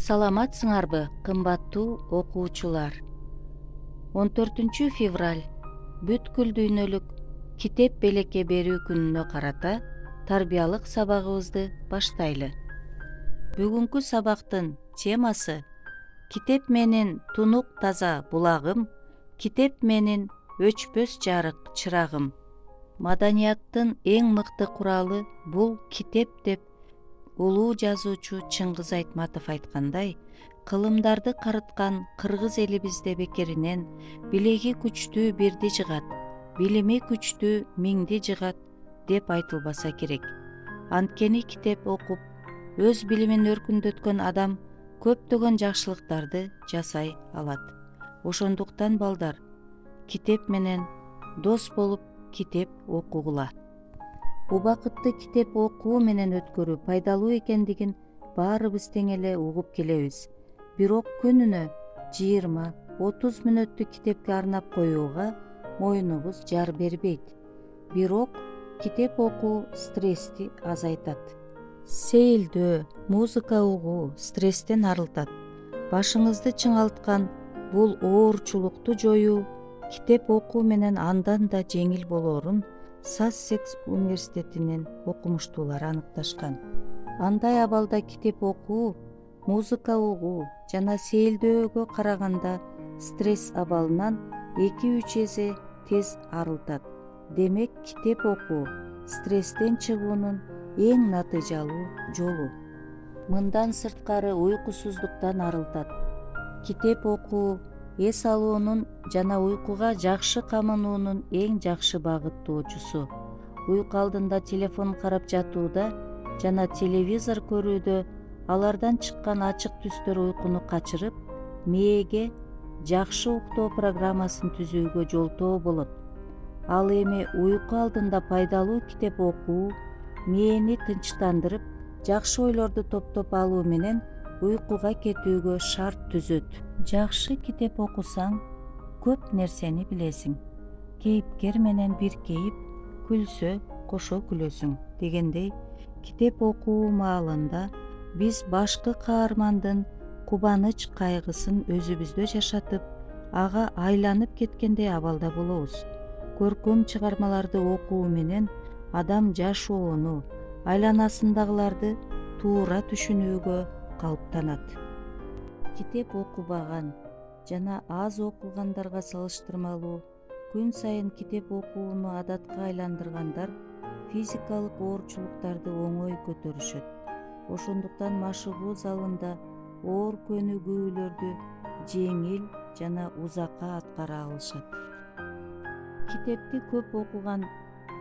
Саламатсыңарбы, кымбаттуу окуучулар. 14 февраль бүткүл дүйнөлүк китеп белекке берүү күнүнө карата тарбиялык сабагыбызды баштайлы. Бүгүнкү сабактын темасы китеп менин тунук таза булагым, китеп менин өчпөс жарык чырагым. Маданияттын эң мыкты куралы бул китеп деп улуу жазуучу Чыңгыз Айтматов айткандай, кылымдарды карыткан кыргыз элибизде бекеринен билеги күчтүү бирди жыгат, билими күчтүү миңди жыгат деп айтылбаса керек. Анткени китеп окуп, өз билимин өркүндөткөн адам көптөгөн жакшылыктарды жасай алат. Ошондуктан балдар, китеп менен дос болуп китеп окугула. Убакытты китеп окуу менен өткөрүү пайдалуу экендигин баарыбыз тең эле угуп келебиз. Бирок күнүнө 20-30 мүнөттү китепке арнап коюуга моюнубуз жар бербейт. Бирок китеп окуу стрессти азайтат. Сейилдөө, музыка угуу стресстен арылтат. Башыңызды чыңалткан бул оорчулукту жоюу китеп окуу менен андан да жеңил болоорун Сассекс университетинин окумуштуулары аныкташкан. Андай абалда китеп окуу, музыка угуу жана сейилдөөгө караганда стресс абалынан 2-3 эсе тез арылтат. Демек, китеп окуу стресстен чыгуунун эң натыйжалуу жолу. Мындан сырткары уйкусуздуктан арылтат. Китеп окуу эс алуунун жана уйкуга жакшы камынуунун эң жакшы багыттоочусу. Уйку алдында телефон карап жатууда жана телевизор көрүүдө алардан чыккан ачык түстөр уйкуну качырып, мээге жакшы уктоо программасын түзүүгө жолтоо болот. Ал эми уйку алдында пайдалуу китеп окуу мээни тынчтандырып, жакшы ойлорду топтоп алуу менен уйкуга кетүүгө шарт түзөт. Жакшы китеп окусаң, көп нерсени билесиң. Кейипкер менен биркейип, күлсө кошо күлөсүң дегендей, китеп окуу маалында биз башкы каармандын кубаныч кайгысын өзүбүздө жашатып, ага айланып кеткендей абалда болобуз. Көркөм чыгармаларды окуу менен адам жашоону, айланасындагыларды туура түшүнүүгө калыптанат. Китеп окубаган жана аз окугандарга салыштырмалуу күн сайын китеп окууну адатка айландыргандар физикалык оорчулуктарды оңой көтөрүшөт. Ошондуктан машыгуу залында оор көнүгүүлөрдү жеңил жана узакка аткара алышат. Китепти көп окуган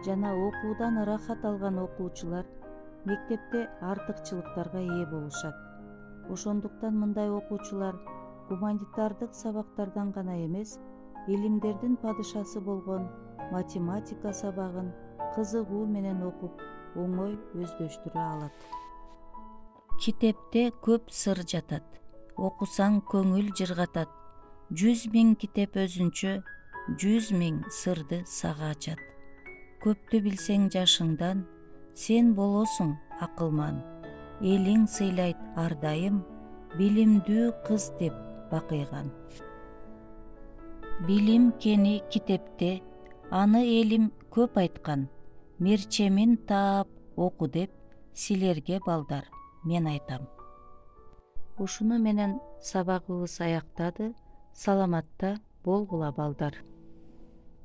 жана окуудан ырахат алган окуучулар мектепте артыкчылыктарга ээ болушат. Ошондуктан мындай окуучулар гуманитардык сабактардан гана эмес, илимдердин падышасы болгон математика сабагын кызыгуу менен окуп, оңой өздөштүрө алат. Китепте көп сыр жатат. Окусаң көңүл жыргатат. 100 000 китеп өзүнчө 100 000 сырды сага ачат. Көптү билсең жашыңдан, сен болосуң акылман. Элиң сыйлайт ар дайым, билимдүү кыз деп бакыйган. Билим кени китепте, аны элим көп айткан. Мерчемин таап оку деп силерге балдар мен айтам. Ушуну менен сабагыбыз аяктады. Саламатта болгула балдар.